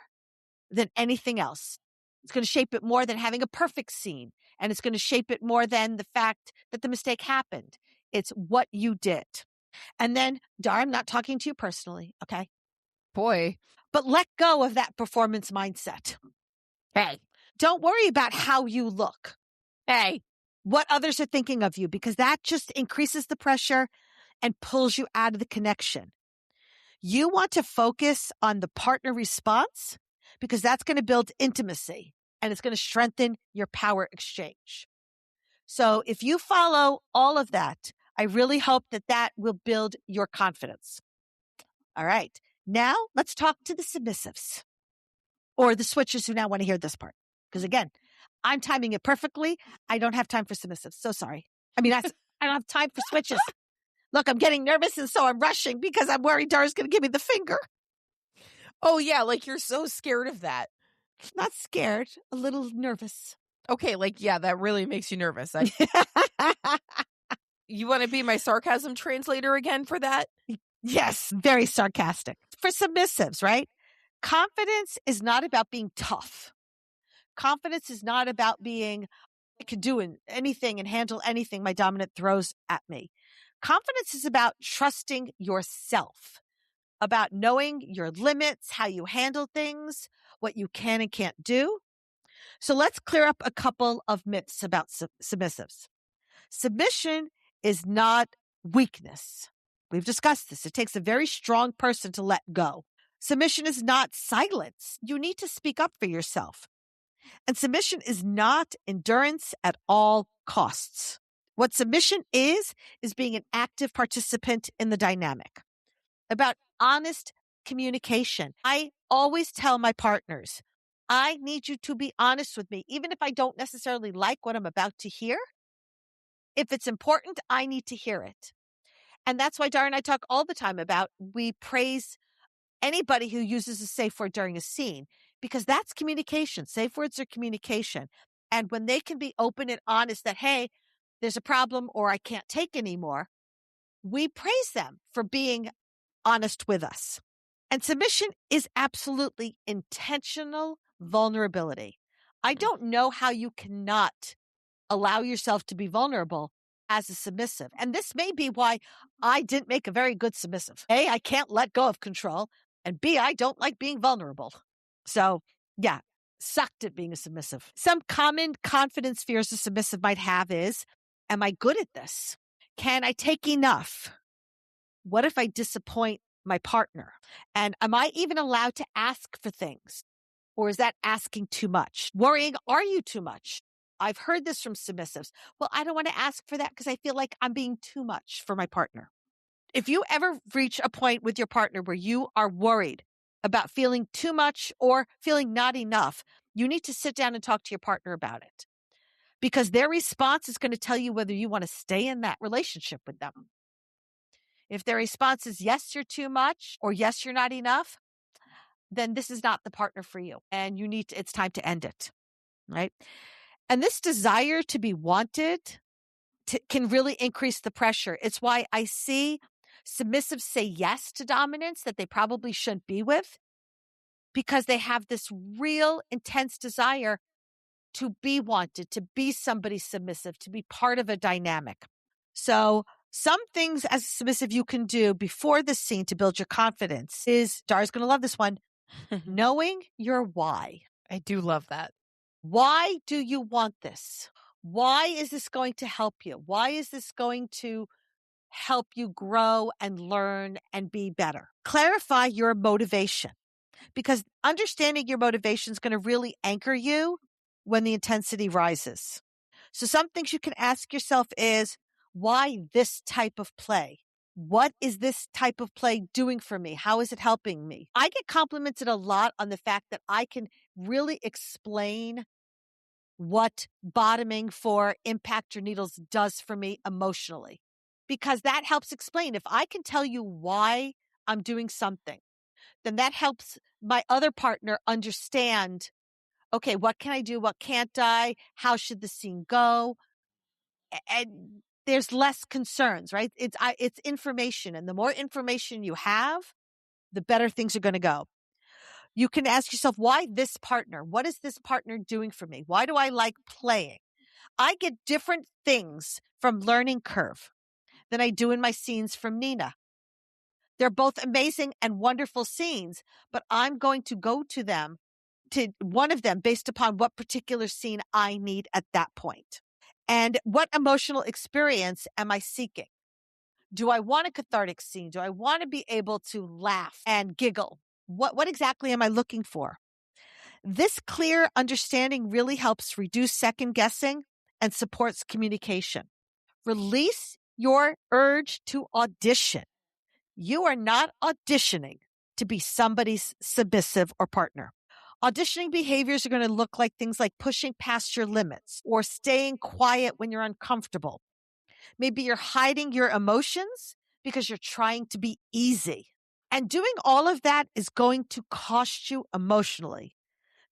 than anything else. It's going to shape it more than having a perfect scene. And it's going to shape it more than the fact that the mistake happened. It's what you did. And then, Dar, I'm not talking to you personally, okay? Boy. But let go of that performance mindset. Hey. Don't worry about how you look. Hey. What others are thinking of you, because that just increases the pressure and pulls you out of the connection. You want to focus on the partner response because that's going to build intimacy and it's going to strengthen your power exchange. So if you follow all of that, I really hope that that will build your confidence. All right. Now let's talk to the submissives or the switchers who now want to hear this part. Because again, I'm timing it perfectly. I don't have time for submissives. So sorry. I don't have time for switches. Look, I'm getting nervous and so I'm rushing because I'm worried Dara's going to give me the finger. Oh, yeah. Like you're so scared of that. Not scared, a little nervous. Okay. Like, yeah, that really makes you nervous. You want to be my sarcasm translator again for that? Yes, very sarcastic. For submissives, right? Confidence is not about being tough. Confidence is not about being, I can do anything and handle anything my dominant throws at me. Confidence is about trusting yourself, about knowing your limits, how you handle things, what you can and can't do. So let's clear up a couple of myths about submissives. Submission is not weakness. We've discussed this. It takes a very strong person to let go. Submission is not silence. You need to speak up for yourself. And submission is not endurance at all costs. What submission is being an active participant in the dynamic. About honest communication. I always tell my partners, I need you to be honest with me, even if I don't necessarily like what I'm about to hear. If it's important, I need to hear it. And that's why Dara and I talk all the time about we praise anybody who uses a safe word during a scene, because that's communication. Safe words are communication. And when they can be open and honest that, hey, there's a problem or I can't take anymore, we praise them for being honest with us. And submission is absolutely intentional vulnerability. I don't know how you cannot allow yourself to be vulnerable as a submissive. And this may be why I didn't make a very good submissive. A, I can't let go of control. And B, I don't like being vulnerable. So yeah, sucked at being a submissive. Some common confidence fears a submissive might have is, am I good at this? Can I take enough? What if I disappoint my partner? And am I even allowed to ask for things? Or is that asking too much? Worrying, are you too much? I've heard this from submissives. Well, I don't want to ask for that because I feel like I'm being too much for my partner. If you ever reach a point with your partner where you are worried about feeling too much or feeling not enough, you need to sit down and talk to your partner about it, because their response is going to tell you whether you want to stay in that relationship with them. If their response is yes, you're too much, or yes, you're not enough, then this is not the partner for you. And it's time to end it, right? And this desire to be wanted can really increase the pressure. It's why I see submissives say yes to dominance that they probably shouldn't be with, because they have this real intense desire to be wanted, to be somebody submissive, to be part of a dynamic. So some things as a submissive you can do before the scene to build your confidence is, Dara's going to love this one, knowing your why. I do love that. Why do you want this? Why is this going to help you? Why is this going to help you grow and learn and be better? Clarify your motivation, because understanding your motivation is going to really anchor you when the intensity rises. So some things you can ask yourself is, why this type of play? What is this type of play doing for me? How is it helping me? I get complimented a lot on the fact that I can really explain what bottoming for impact your needles does for me emotionally, because that helps explain. If I can tell you why I'm doing something, then that helps my other partner understand, okay, what can I do? What can't I? How should the scene go? And there's less concerns, right? It's information. And the more information you have, the better things are going to go. You can ask yourself, why this partner? What is this partner doing for me? Why do I like playing? I get different things from Learning Curve than I do in my scenes from Nina. They're both amazing and wonderful scenes, but I'm going to go to one of them based upon what particular scene I need at that point. And what emotional experience am I seeking? Do I want a cathartic scene? Do I want to be able to laugh and giggle? What exactly am I looking for? This clear understanding really helps reduce second guessing and supports communication. Release your urge to audition. You are not auditioning to be somebody's submissive or partner. Auditioning behaviors are going to look like things like pushing past your limits or staying quiet when you're uncomfortable. Maybe you're hiding your emotions because you're trying to be easy. And doing all of that is going to cost you emotionally.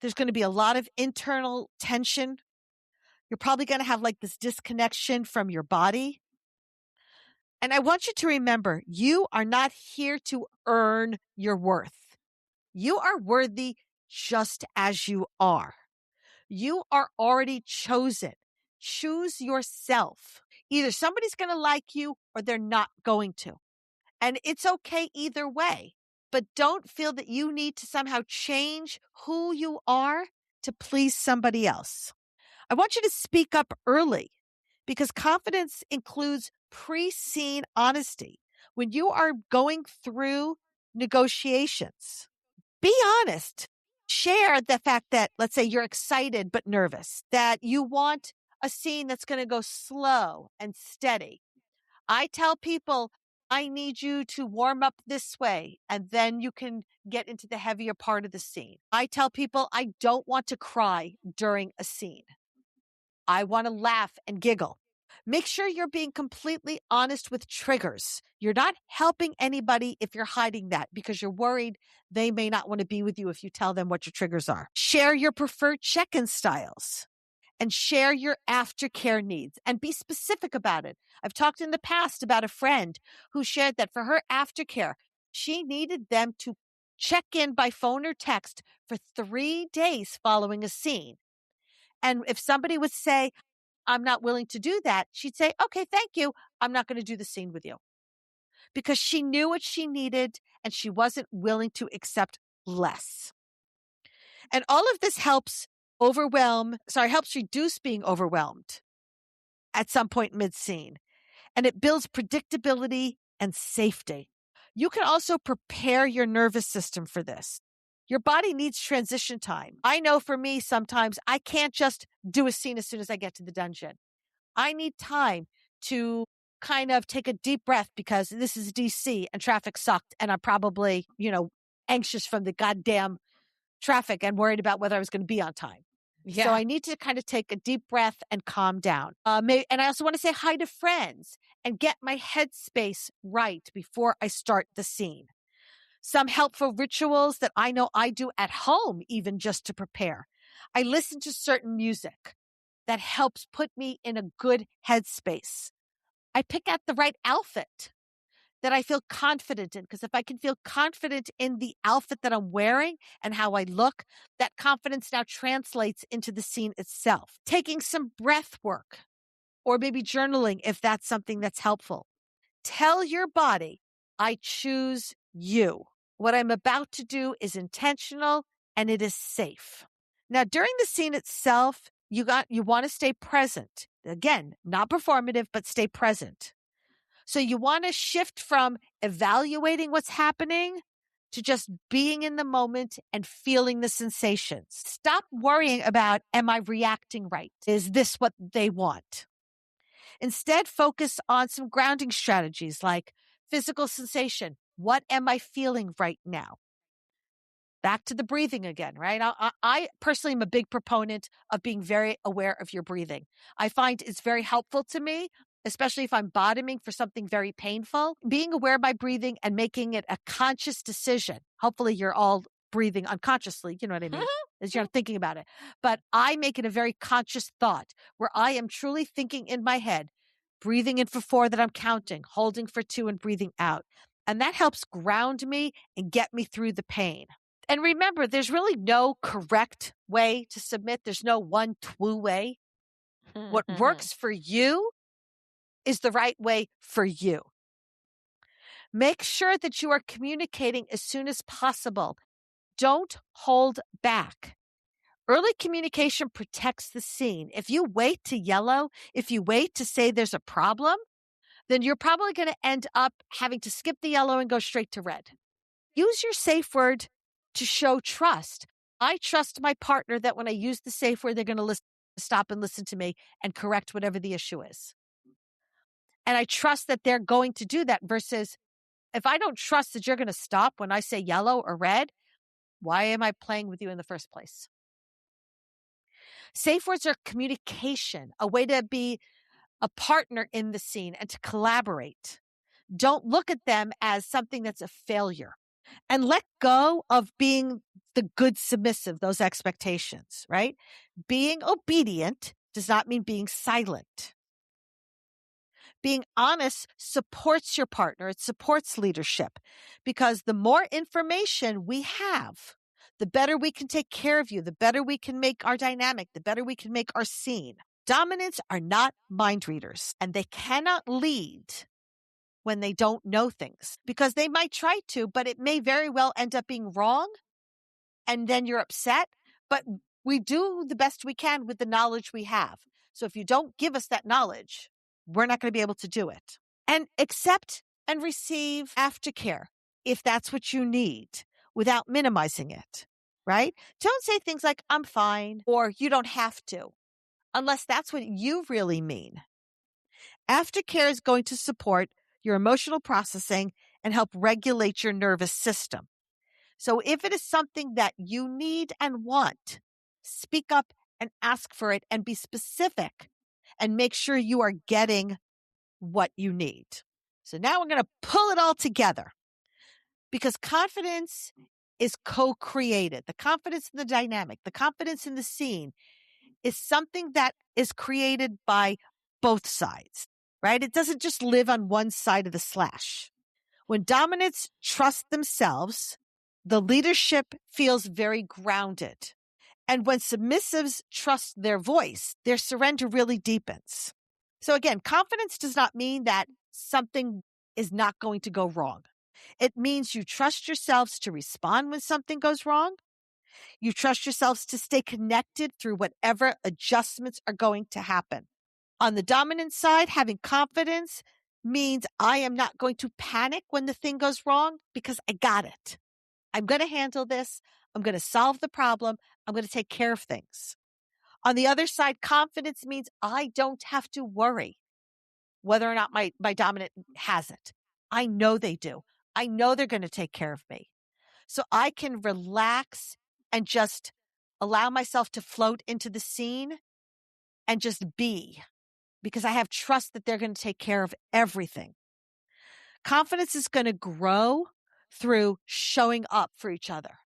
There's going to be a lot of internal tension. You're probably going to have like this disconnection from your body. And I want you to remember, you are not here to earn your worth. You are worthy just as you are. You are already chosen. Choose yourself. Either somebody's going to like you or they're not going to. And it's okay either way. But don't feel that you need to somehow change who you are to please somebody else. I want you to speak up early because confidence includes pre-scene honesty. When you are going through negotiations, be honest. Share the fact that, let's say you're excited but nervous, that you want a scene that's going to go slow and steady. I tell people, I need you to warm up this way, and then you can get into the heavier part of the scene. I tell people I don't want to cry during a scene. I want to laugh and giggle. Make sure you're being completely honest with triggers. You're not helping anybody if you're hiding that because you're worried they may not want to be with you if you tell them what your triggers are. Share your preferred check-in styles and share your aftercare needs and be specific about it. I've talked in the past about a friend who shared that for her aftercare, she needed them to check in by phone or text for 3 days following a scene. And if somebody would say, I'm not willing to do that, she'd say, okay, thank you. I'm not going to do the scene with you. Because she knew what she needed and she wasn't willing to accept less. And all of this helps reduce being overwhelmed at some point mid-scene. And it builds predictability and safety. You can also prepare your nervous system for this. Your body needs transition time. I know for me, sometimes I can't just do a scene as soon as I get to the dungeon. I need time to kind of take a deep breath because this is DC and traffic sucked. And I'm probably, anxious from the goddamn traffic and worried about whether I was going to be on time. Yeah. So I need to kind of take a deep breath and calm down. And I also want to say hi to friends and get my headspace right before I start the scene. Some helpful rituals that I know I do at home, even just to prepare. I listen to certain music that helps put me in a good headspace. I pick out the right outfit that I feel confident in, because if I can feel confident in the outfit that I'm wearing and how I look, that confidence now translates into the scene itself. Taking some breath work or maybe journaling if that's something that's helpful. Tell your body, I choose you. What I'm about to do is intentional and it is safe. Now, during the scene itself, you want to stay present. Again, not performative, but stay present. So you want to shift from evaluating what's happening to just being in the moment and feeling the sensations. Stop worrying about, am I reacting right? Is this what they want? Instead, focus on some grounding strategies like physical sensation. What am I feeling right now? Back to the breathing again, right? I personally am a big proponent of being very aware of your breathing. I find it's very helpful to me, especially if I'm bottoming for something very painful. Being aware of my breathing and making it a conscious decision. Hopefully you're all breathing unconsciously, you know what I mean? As you're thinking about it. But I make it a very conscious thought where I am truly thinking in my head, breathing in for 4 that I'm counting, holding for 2 and breathing out. And that helps ground me and get me through the pain. And remember, there's really no correct way to submit. There's no one true way. What works for you is the right way for you. Make sure that you are communicating as soon as possible. Don't hold back. Early communication protects the scene. If you wait to yellow, if you wait to say there's a problem, then you're probably going to end up having to skip the yellow and go straight to red. Use your safe word to show trust. I trust my partner that when I use the safe word, they're going to stop and listen to me and correct whatever the issue is. And I trust that they're going to do that versus if I don't trust that you're going to stop when I say yellow or red, why am I playing with you in the first place? Safe words are communication, a way to be a partner in the scene and to collaborate. Don't look at them as something that's a failure and let go of being the good submissive, those expectations, right? Being obedient does not mean being silent. Being honest supports your partner. It supports leadership because the more information we have, the better we can take care of you, the better we can make our dynamic, the better we can make our scene. Dominants are not mind readers, and they cannot lead when they don't know things because they might try to, but it may very well end up being wrong. And then you're upset, but we do the best we can with the knowledge we have. So if you don't give us that knowledge, we're not going to be able to do it. And accept and receive aftercare if that's what you need without minimizing it, right? Don't say things like, I'm fine, or you don't have to, unless that's what you really mean. Aftercare is going to support your emotional processing and help regulate your nervous system. So if it is something that you need and want, speak up and ask for it and be specific and make sure you are getting what you need. So now we're going to pull it all together because confidence is co-created. The confidence in the dynamic, the confidence in the scene is something that is created by both sides, right? It doesn't just live on one side of the slash. When dominants trust themselves, the leadership feels very grounded. And when submissives trust their voice, their surrender really deepens. So again, confidence does not mean that something is not going to go wrong. It means you trust yourselves to respond when something goes wrong. You trust yourselves to stay connected through whatever adjustments are going to happen. On the dominant side, having confidence means I am not going to panic when the thing goes wrong because I got it. I'm going to handle this. I'm going to solve the problem. I'm going to take care of things. On the other side, confidence means I don't have to worry whether or not my dominant has it. I know they do. I know they're going to take care of me. So I can relax and just allow myself to float into the scene and just be because I have trust that they're going to take care of everything. Confidence is going to grow through showing up for each other,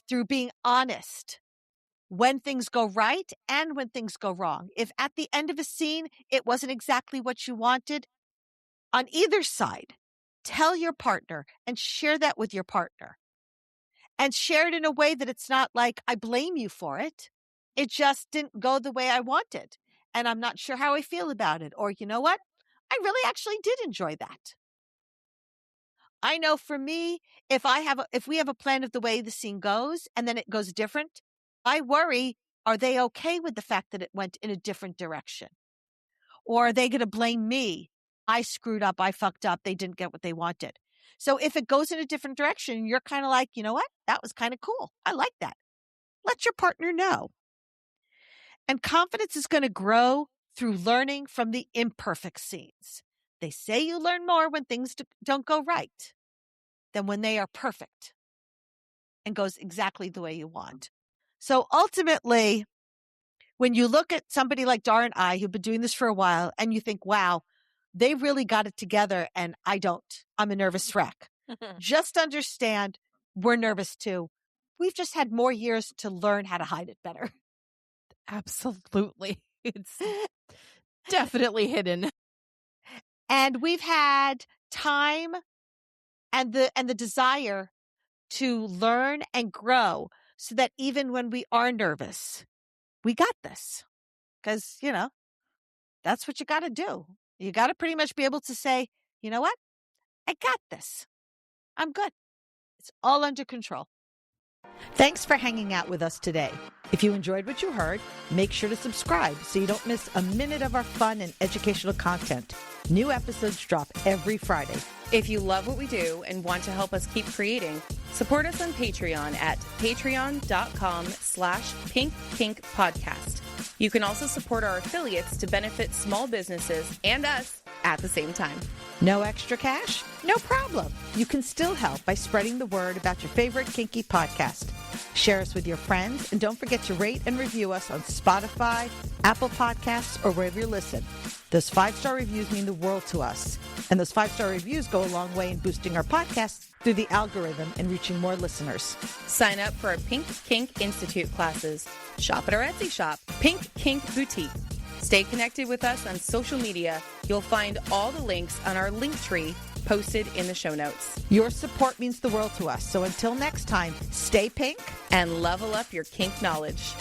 through being honest when things go right and when things go wrong. If at the end of a scene, it wasn't exactly what you wanted, on either side, tell your partner and share that with your partner. And share it in a way that it's not like, I blame you for it. It just didn't go the way I wanted. And I'm not sure how I feel about it. Or, you know what? I really actually did enjoy that. I know for me, if we have a plan of the way the scene goes and then it goes different, I worry, are they okay with the fact that it went in a different direction? Or are they going to blame me? I screwed up. I fucked up. They didn't get what they wanted. So if it goes in a different direction, you're kind of like, you know what? That was kind of cool. I like that. Let your partner know. And confidence is going to grow through learning from the imperfect scenes. They say you learn more when things don't go right than when they are perfect and goes exactly the way you want. So ultimately, when you look at somebody like Dar and I, who've been doing this for a while, and you think, wow, they really got it together and I don't. I'm a nervous wreck. Just understand we're nervous too. We've just had more years to learn how to hide it better. Absolutely. It's definitely hidden. And we've had time and the desire to learn and grow so that even when we are nervous, we got this. Because, that's what you got to do. You got to pretty much be able to say, you know what? I got this. I'm good. It's all under control. Thanks for hanging out with us today. If you enjoyed what you heard, make sure to subscribe so you don't miss a minute of our fun and educational content. New episodes drop every Friday. If you love what we do and want to help us keep creating, support us on Patreon at patreon.com/PinkKinkPodcast. You can also support our affiliates to benefit small businesses and us at the same time. No extra cash? No problem. You can still help by spreading the word about your favorite kinky podcast. Share us with your friends, and don't forget to rate and review us on Spotify, Apple Podcasts, or wherever you listen. Those 5-star reviews mean the world to us. And those 5-star reviews go a long way in boosting our podcast through the algorithm and reaching more listeners. Sign up for our Pink Kink Institute classes. Shop at our Etsy shop, Pink Kink Boutique. Stay connected with us on social media. You'll find all the links on our link tree posted in the show notes. Your support means the world to us. So until next time, stay pink and level up your kink knowledge.